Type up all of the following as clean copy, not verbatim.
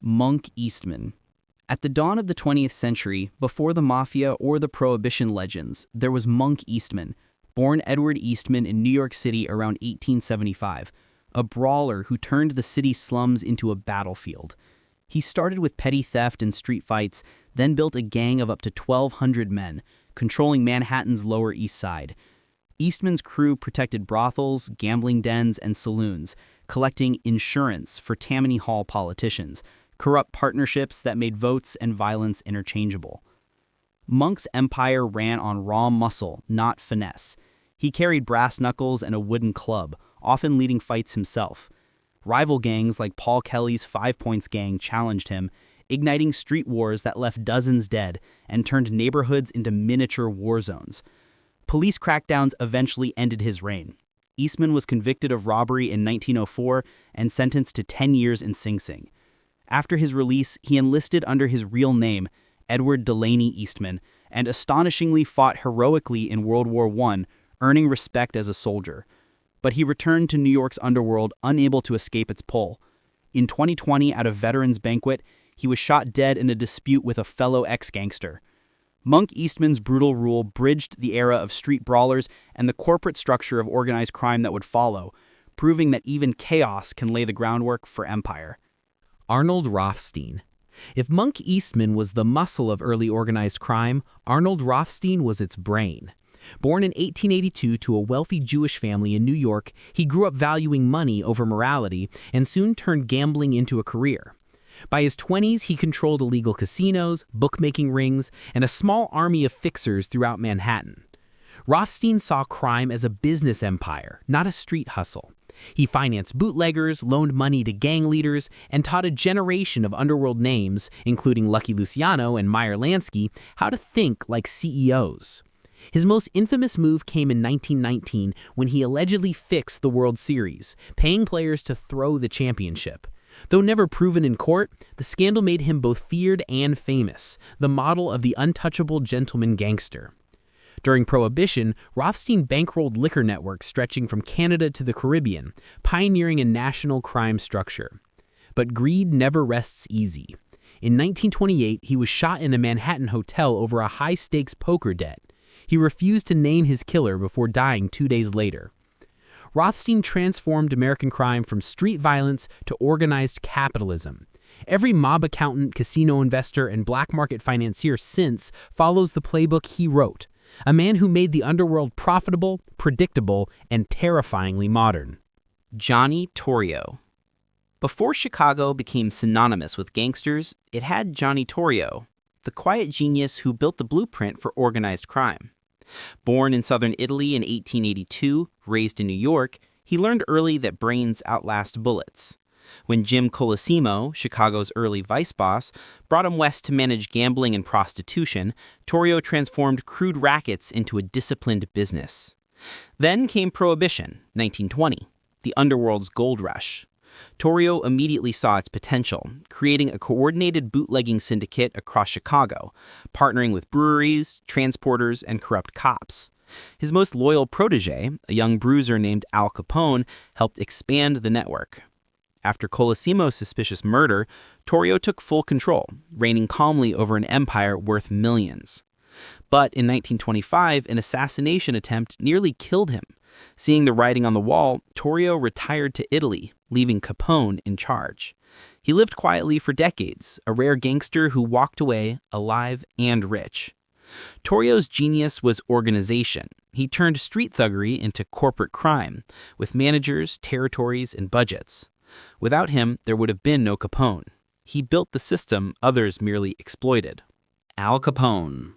Monk Eastman. At the dawn of the 20th century, before the Mafia or the Prohibition legends, there was Monk Eastman, born Edward Eastman in New York City around 1875, a brawler who turned the city's slums into a battlefield. He started with petty theft and street fights, then built a gang of up to 1,200 men, controlling Manhattan's Lower East Side. Eastman's crew protected brothels, gambling dens, and saloons, collecting insurance for Tammany Hall politicians, corrupt partnerships that made votes and violence interchangeable. Monk's empire ran on raw muscle, not finesse. He carried brass knuckles and a wooden club, often leading fights himself. Rival gangs like Paul Kelly's Five Points Gang challenged him, igniting street wars that left dozens dead and turned neighborhoods into miniature war zones. Police crackdowns eventually ended his reign. Eastman was convicted of robbery in 1904 and sentenced to 10 years in Sing Sing. After his release, he enlisted under his real name, Edward Delaney Eastman, and astonishingly fought heroically in World War I, earning respect as a soldier. But he returned to New York's underworld unable to escape its pull. In 2020, at a veterans banquet, he was shot dead in a dispute with a fellow ex-gangster. Monk Eastman's brutal rule bridged the era of street brawlers and the corporate structure of organized crime that would follow, proving that even chaos can lay the groundwork for empire. Arnold Rothstein. If Monk Eastman was the muscle of early organized crime, Arnold Rothstein was its brain. Born in 1882 to a wealthy Jewish family in New York, he grew up valuing money over morality and soon turned gambling into a career. By his 20s, he controlled illegal casinos, bookmaking rings, and a small army of fixers throughout Manhattan. Rothstein saw crime as a business empire, not a street hustle. He financed bootleggers, loaned money to gang leaders, and taught a generation of underworld names, including Lucky Luciano and Meyer Lansky, how to think like CEOs. His most infamous move came in 1919 when he allegedly fixed the World Series, paying players to throw the championship. Though never proven in court, the scandal made him both feared and famous, the model of the untouchable gentleman gangster. During Prohibition, Rothstein bankrolled liquor networks stretching from Canada to the Caribbean, pioneering a national crime structure. But greed never rests easy. In 1928, he was shot in a Manhattan hotel over a high-stakes poker debt. He refused to name his killer before dying 2 days later. Rothstein transformed American crime from street violence to organized capitalism. Every mob accountant, casino investor, and black market financier since follows the playbook he wrote. A man who made the underworld profitable, predictable, and terrifyingly modern. Johnny Torrio. Before Chicago became synonymous with gangsters, it had Johnny Torrio, the quiet genius who built the blueprint for organized crime. Born in southern Italy in 1882, raised in New York, he learned early that brains outlast bullets. When Jim Colosimo, Chicago's early vice boss, brought him west to manage gambling and prostitution, Torrio transformed crude rackets into a disciplined business. Then came Prohibition, 1920, the underworld's gold rush. Torrio immediately saw its potential, creating a coordinated bootlegging syndicate across Chicago, partnering with breweries, transporters, and corrupt cops. His most loyal protege, a young bruiser named Al Capone, helped expand the network. After Colosimo's suspicious murder, Torrio took full control, reigning calmly over an empire worth millions. But in 1925, an assassination attempt nearly killed him. Seeing the writing on the wall, Torrio retired to Italy, leaving Capone in charge. He lived quietly for decades, a rare gangster who walked away alive and rich. Torrio's genius was organization. He turned street thuggery into corporate crime, with managers, territories, and budgets. Without him, there would have been no Capone. He built the system others merely exploited. Al Capone.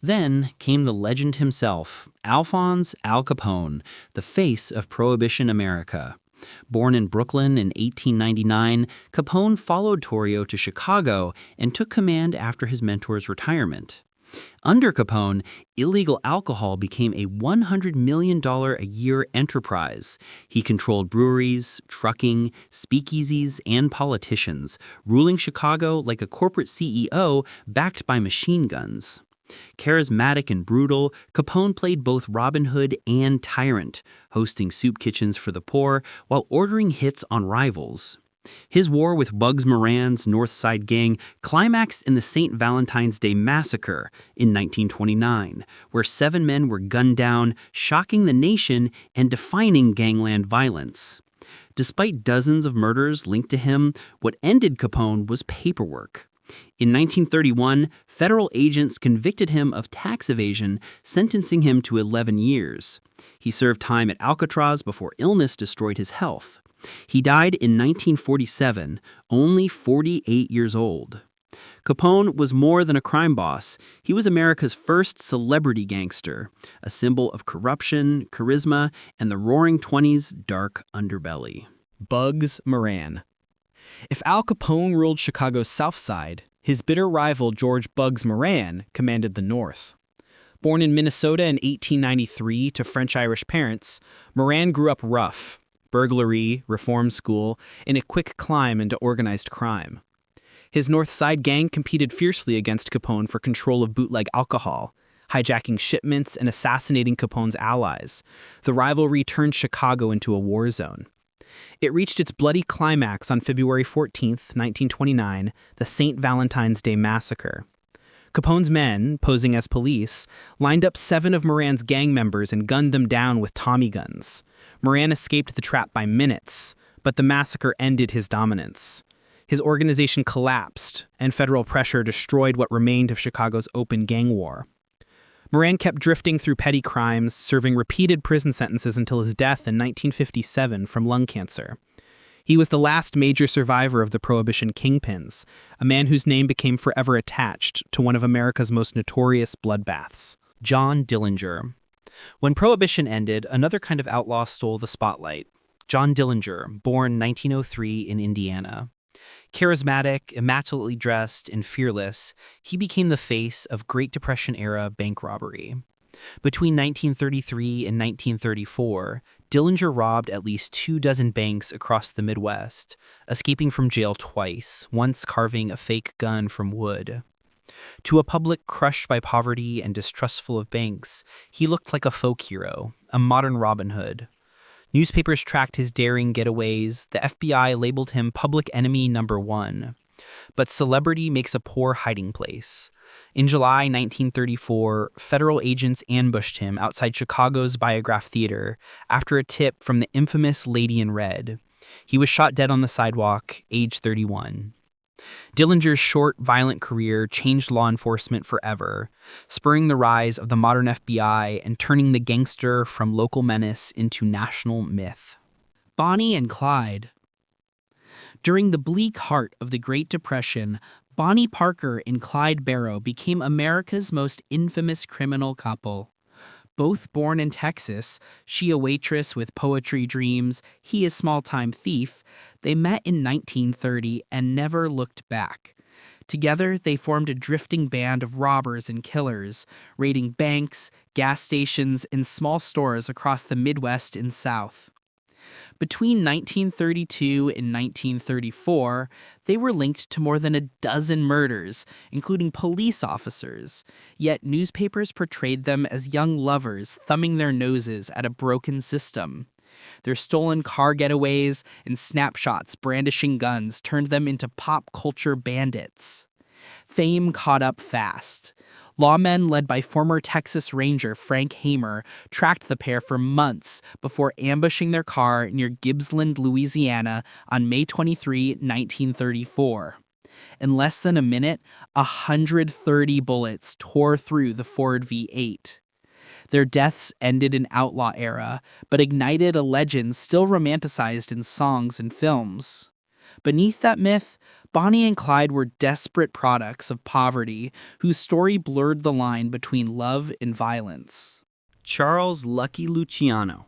Then came the legend himself, Alphonse Al Capone, the face of Prohibition America. Born in Brooklyn in 1899, Capone followed Torrio to Chicago and took command after his mentor's retirement. Under Capone, illegal alcohol became a $100 million a year enterprise. He controlled breweries, trucking, speakeasies, and politicians, ruling Chicago like a corporate CEO backed by machine guns. Charismatic and brutal, Capone played both Robin Hood and tyrant, hosting soup kitchens for the poor while ordering hits on rivals. His war with Bugs Moran's North Side Gang climaxed in the St. Valentine's Day Massacre in 1929, where 7 men were gunned down, shocking the nation and defining gangland violence. Despite dozens of murders linked to him, what ended Capone was paperwork. In 1931, federal agents convicted him of tax evasion, sentencing him to 11 years. He served time at Alcatraz before illness destroyed his health. He died in 1947, only 48 years old. Capone was more than a crime boss. He was America's first celebrity gangster, a symbol of corruption, charisma, and the Roaring Twenties' dark underbelly. Bugs Moran. If Al Capone ruled Chicago's South Side, his bitter rival George Bugs Moran commanded the North. Born in Minnesota in 1893 to French-Irish parents, Moran grew up rough, burglary, reform school, and a quick climb into organized crime. His North Side gang competed fiercely against Capone for control of bootleg alcohol, hijacking shipments and assassinating Capone's allies. The rivalry turned Chicago into a war zone. It reached its bloody climax on February 14, 1929, the St. Valentine's Day Massacre. Capone's men, posing as police, lined up 7 of Moran's gang members and gunned them down with Tommy guns. Moran escaped the trap by minutes, but the massacre ended his dominance. His organization collapsed, and federal pressure destroyed what remained of Chicago's open gang war. Moran kept drifting through petty crimes, serving repeated prison sentences until his death in 1957 from lung cancer. He was the last major survivor of the Prohibition kingpins, a man whose name became forever attached to one of America's most notorious bloodbaths. John Dillinger. When Prohibition ended, another kind of outlaw stole the spotlight. John Dillinger, born 1903 in Indiana. Charismatic, immaculately dressed, and fearless, he became the face of Great Depression-era bank robbery. Between 1933 and 1934, Dillinger robbed at least 24 banks across the Midwest, escaping from jail twice, once carving a fake gun from wood. To a public crushed by poverty and distrustful of banks, he looked like a folk hero, a modern Robin Hood. Newspapers tracked his daring getaways. The FBI labeled him public enemy number 1. But celebrity makes a poor hiding place. In July 1934, federal agents ambushed him outside Chicago's Biograph Theater after a tip from the infamous Lady in Red. He was shot dead on the sidewalk, age 31. Dillinger's short, violent career changed law enforcement forever, spurring the rise of the modern FBI and turning the gangster from local menace into national myth. Bonnie and Clyde. During the bleak heart of the Great Depression, Bonnie Parker and Clyde Barrow became America's most infamous criminal couple. Both born in Texas, she a waitress with poetry dreams, he a small-time thief, they met in 1930 and never looked back. Together, they formed a drifting band of robbers and killers, raiding banks, gas stations, and small stores across the Midwest and South. Between 1932 and 1934, they were linked to more than a dozen murders, including police officers, yet newspapers portrayed them as young lovers thumbing their noses at a broken system. Their stolen car getaways and snapshots brandishing guns turned them into pop culture bandits. Fame caught up fast. Lawmen led by former Texas Ranger Frank Hamer tracked the pair for months before ambushing their car near Gibbsland, Louisiana on May 23, 1934. In less than a minute, 130 bullets tore through the Ford V8. Their deaths ended an outlaw era, but ignited a legend still romanticized in songs and films. Beneath that myth, Bonnie and Clyde were desperate products of poverty whose story blurred the line between love and violence. Charles Lucky Luciano.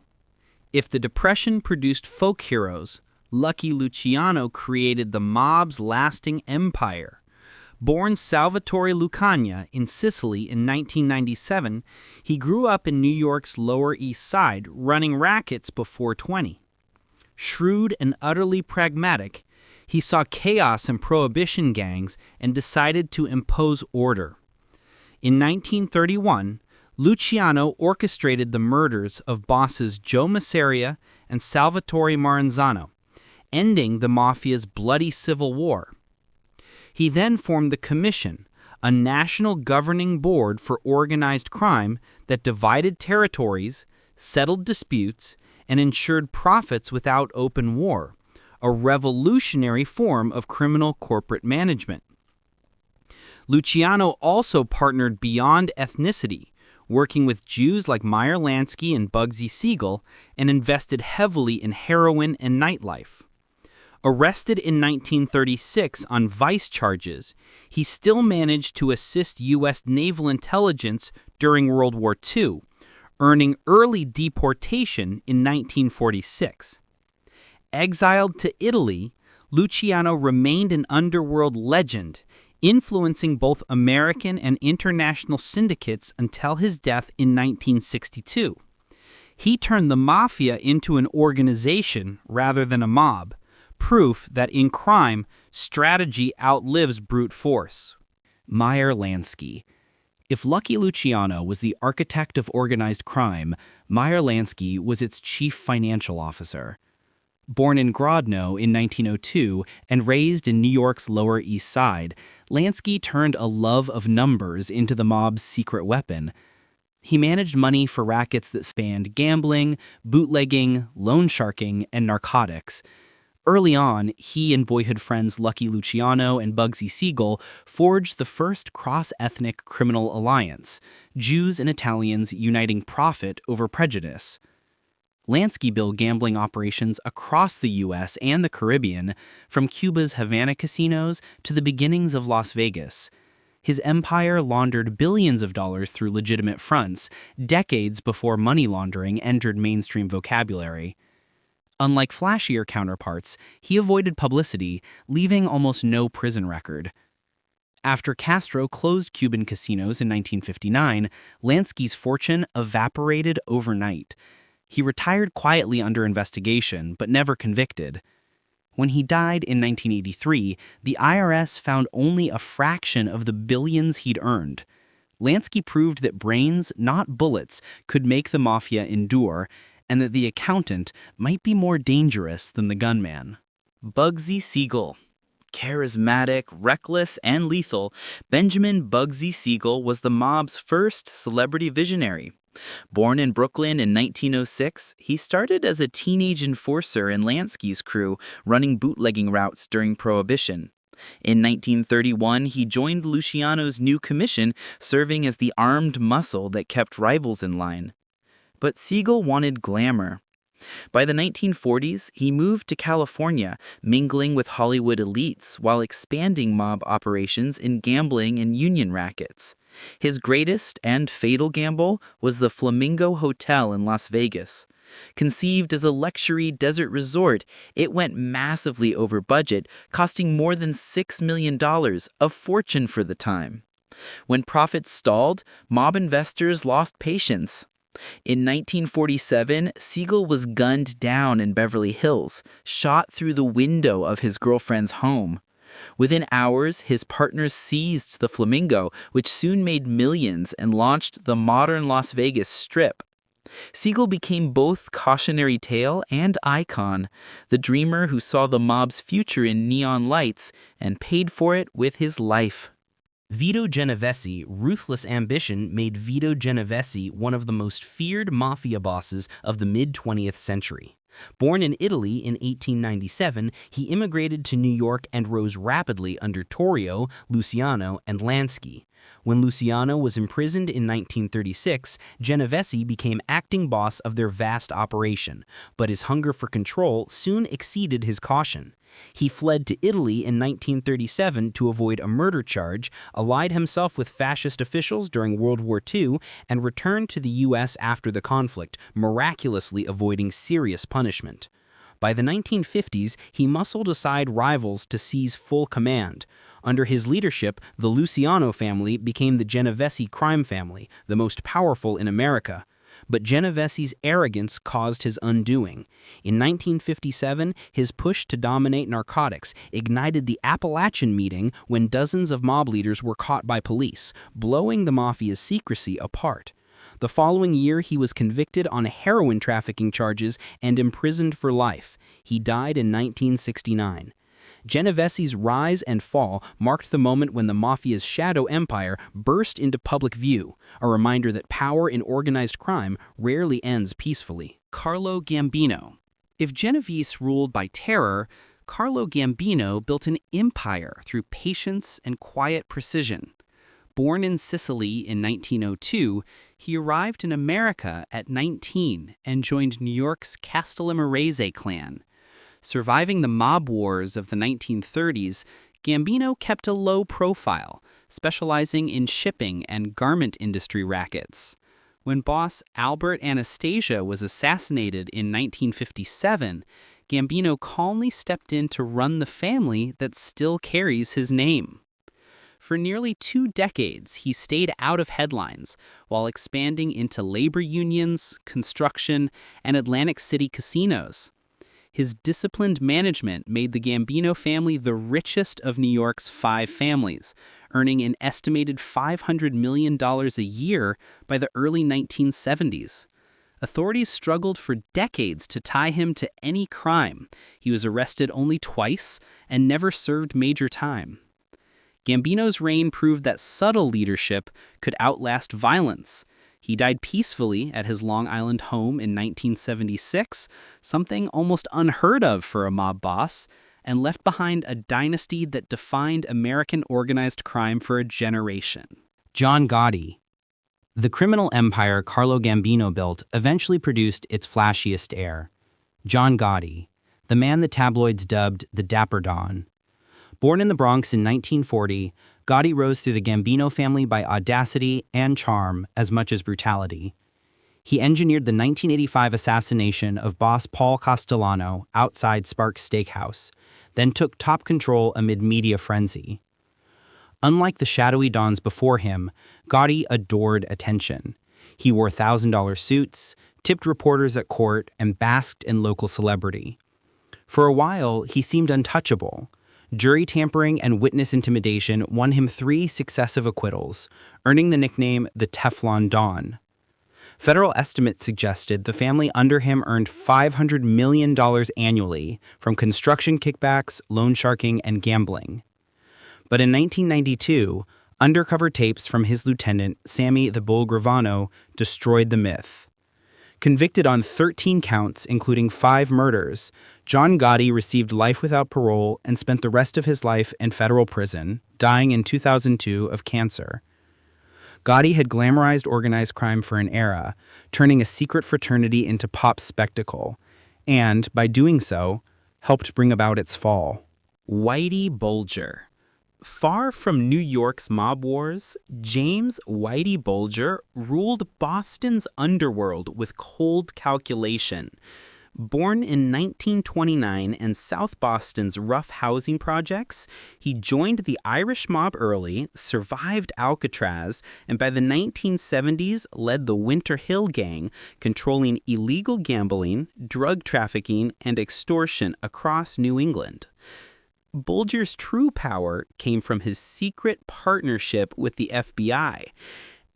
If the Depression produced folk heroes, Lucky Luciano created the mob's lasting empire. Born Salvatore Lucania in Sicily in 1997, he grew up in New York's Lower East Side, running rackets before 20. Shrewd and utterly pragmatic, he saw chaos in Prohibition gangs and decided to impose order. In 1931, Luciano orchestrated the murders of bosses Joe Masseria and Salvatore Maranzano, ending the Mafia's bloody civil war. He then formed the Commission, a national governing board for organized crime that divided territories, settled disputes, and ensured profits without open war, a revolutionary form of criminal corporate management. Luciano also partnered beyond ethnicity, working with Jews like Meyer Lansky and Bugsy Siegel, and invested heavily in heroin and nightlife. Arrested in 1936 on vice charges, he still managed to assist U.S. naval intelligence during World War II, earning early deportation in 1946. Exiled to Italy, Luciano remained an underworld legend, influencing both American and international syndicates until his death in 1962. He turned the Mafia into an organization rather than a mob, proof that in crime, strategy outlives brute force. Meyer Lansky. If Lucky Luciano was the architect of organized crime, Meyer Lansky was its chief financial officer. Born in Grodno in 1902 and raised in New York's Lower East Side, Lansky turned a love of numbers into the mob's secret weapon. He managed money for rackets that spanned gambling, bootlegging, loan sharking, and narcotics. Early on, he and boyhood friends Lucky Luciano and Bugsy Siegel forged the first cross-ethnic criminal alliance, Jews and Italians uniting profit over prejudice. Lansky built gambling operations across the U.S. and the Caribbean, from Cuba's Havana casinos to the beginnings of Las Vegas. His empire laundered billions of dollars through legitimate fronts, decades before money laundering entered mainstream vocabulary. Unlike flashier counterparts, he avoided publicity, leaving almost no prison record. After Castro closed Cuban casinos in 1959, Lansky's fortune evaporated overnight. He retired quietly under investigation, but never convicted. When he died in 1983, the IRS found only a fraction of the billions he'd earned. Lansky proved that brains, not bullets, could make the Mafia endure, and that the accountant might be more dangerous than the gunman. Bugsy Siegel. Charismatic, reckless, and lethal, Benjamin Bugsy Siegel was the mob's first celebrity visionary. Born in Brooklyn in 1906, he started as a teenage enforcer in Lansky's crew, running bootlegging routes during Prohibition. In 1931, he joined Luciano's new commission, serving as the armed muscle that kept rivals in line. But Siegel wanted glamour. By the 1940s, he moved to California, mingling with Hollywood elites while expanding mob operations in gambling and union rackets. His greatest and fatal gamble was the Flamingo Hotel in Las Vegas. Conceived as a luxury desert resort, it went massively over budget, costing more than $6 million, a fortune for the time. When profits stalled, mob investors lost patience. In 1947, Siegel was gunned down in Beverly Hills, shot through the window of his girlfriend's home. Within hours, his partners seized the Flamingo, which soon made millions and launched the modern Las Vegas Strip. Siegel became both cautionary tale and icon, the dreamer who saw the mob's future in neon lights and paid for it with his life. Vito Genovese, ruthless ambition made Vito Genovese one of the most feared mafia bosses of the mid-20th century. Born in Italy in 1897, he immigrated to New York and rose rapidly under Torrio, Luciano, and Lansky. When Luciano was imprisoned in 1936, Genovese became acting boss of their vast operation, but his hunger for control soon exceeded his caution. He fled to Italy in 1937 to avoid a murder charge, allied himself with fascist officials during World War II, and returned to the U.S. after the conflict, miraculously avoiding serious punishment. By the 1950s, he muscled aside rivals to seize full command. Under his leadership, the Luciano family became the Genovese crime family, the most powerful in America. But Genovese's arrogance caused his undoing. In 1957, his push to dominate narcotics ignited the Appalachian Meeting when dozens of mob leaders were caught by police, blowing the Mafia's secrecy apart. The following year, he was convicted on heroin trafficking charges and imprisoned for life. He died in 1969. Genovese's rise and fall marked the moment when the Mafia's shadow empire burst into public view, a reminder that power in organized crime rarely ends peacefully. Carlo Gambino. If Genovese ruled by terror, Carlo Gambino built an empire through patience and quiet precision. Born in Sicily in 1902, he arrived in America at 19 and joined New York's Castellammarese clan. Surviving the mob wars of the 1930s, Gambino kept a low profile, specializing in shipping and garment industry rackets. When boss Albert Anastasia was assassinated in 1957, Gambino calmly stepped in to run the family that still carries his name. For nearly 2 decades, he stayed out of headlines while expanding into labor unions, construction, and Atlantic City casinos. His disciplined management made the Gambino family the richest of New York's 5 families, earning an estimated $500 million a year by the early 1970s. Authorities struggled for decades to tie him to any crime. He was arrested only twice and never served major time. Gambino's reign proved that subtle leadership could outlast violence. He died peacefully at his Long Island home in 1976, something almost unheard of for a mob boss, and left behind a dynasty that defined American organized crime for a generation. John Gotti. The criminal empire Carlo Gambino built eventually produced its flashiest heir, John Gotti, the man the tabloids dubbed the Dapper Don. Born in the Bronx in 1940, Gotti rose through the Gambino family by audacity and charm as much as brutality. He engineered the 1985 assassination of boss Paul Castellano outside Sparks Steakhouse, then took top control amid media frenzy. Unlike the shadowy dons before him, Gotti adored attention. He wore $1,000 suits, tipped reporters at court, and basked in local celebrity. For a while, he seemed untouchable. Jury tampering and witness intimidation won him 3 successive acquittals, earning the nickname the Teflon Don. Federal estimates suggested the family under him earned $500 million annually from construction kickbacks, loan sharking, and gambling. But in 1992, undercover tapes from his lieutenant, Sammy the Bull Gravano, destroyed the myth. Convicted on 13 counts, including 5 murders, John Gotti received life without parole and spent the rest of his life in federal prison, dying in 2002 of cancer. Gotti had glamorized organized crime for an era, turning a secret fraternity into pop spectacle, and, by doing so, helped bring about its fall. Whitey Bulger. Far from New York's mob wars, James Whitey Bulger ruled Boston's underworld with cold calculation. Born in 1929 in South Boston's rough housing projects, he joined the Irish mob early, survived Alcatraz, and by the 1970s led the Winter Hill Gang, controlling illegal gambling, drug trafficking, and extortion across New England. Bulger's true power came from his secret partnership with the FBI.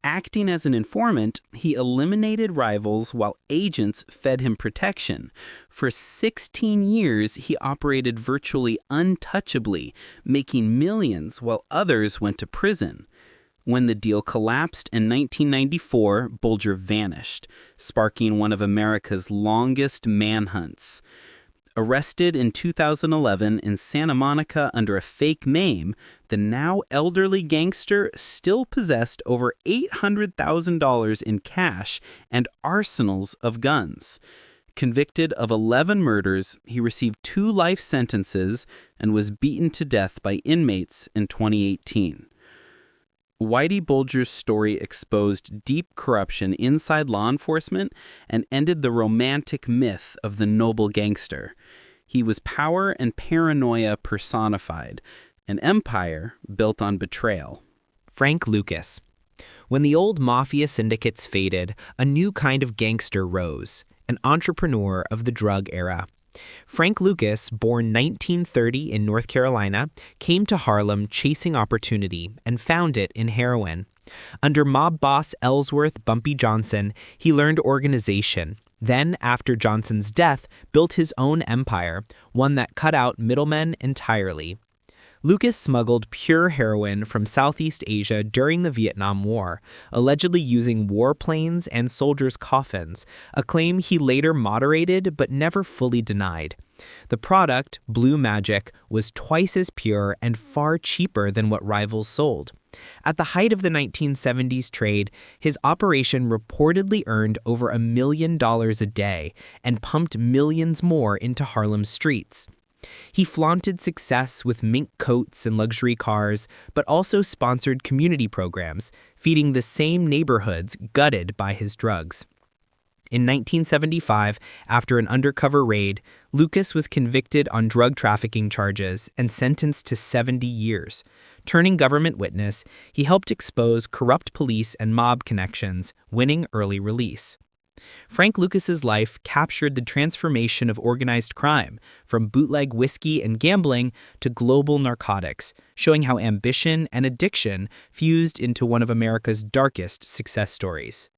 Acting as an informant, he eliminated rivals while agents fed him protection. For 16 years, he operated virtually untouchably, making millions while others went to prison. When the deal collapsed in 1994, Bulger vanished, sparking one of America's longest manhunts. Arrested in 2011 in Santa Monica under a fake name, the now elderly gangster still possessed over $800,000 in cash and arsenals of guns. Convicted of 11 murders, he received 2 life sentences and was beaten to death by inmates in 2018. Whitey Bulger's story exposed deep corruption inside law enforcement and ended the romantic myth of the noble gangster. He was power and paranoia personified, an empire built on betrayal. Frank Lucas. When the old mafia syndicates faded, a new kind of gangster rose, an entrepreneur of the drug era. Frank Lucas, born 1930 in North Carolina, came to Harlem chasing opportunity and found it in heroin. Under mob boss Ellsworth "Bumpy" Johnson, he learned organization. Then, after Johnson's death, built his own empire, one that cut out middlemen entirely. Lucas smuggled pure heroin from Southeast Asia during the Vietnam War, allegedly using warplanes and soldiers' coffins, a claim he later moderated but never fully denied. The product, Blue Magic, was twice as pure and far cheaper than what rivals sold. At the height of the 1970s trade, his operation reportedly earned over $1 million a day and pumped millions more into Harlem's streets. He flaunted success with mink coats and luxury cars, but also sponsored community programs, feeding the same neighborhoods gutted by his drugs. In 1975, after an undercover raid, Lucas was convicted on drug trafficking charges and sentenced to 70 years. Turning government witness, he helped expose corrupt police and mob connections, winning early release. Frank Lucas's life captured the transformation of organized crime, from bootleg whiskey and gambling to global narcotics, showing how ambition and addiction fused into one of America's darkest success stories.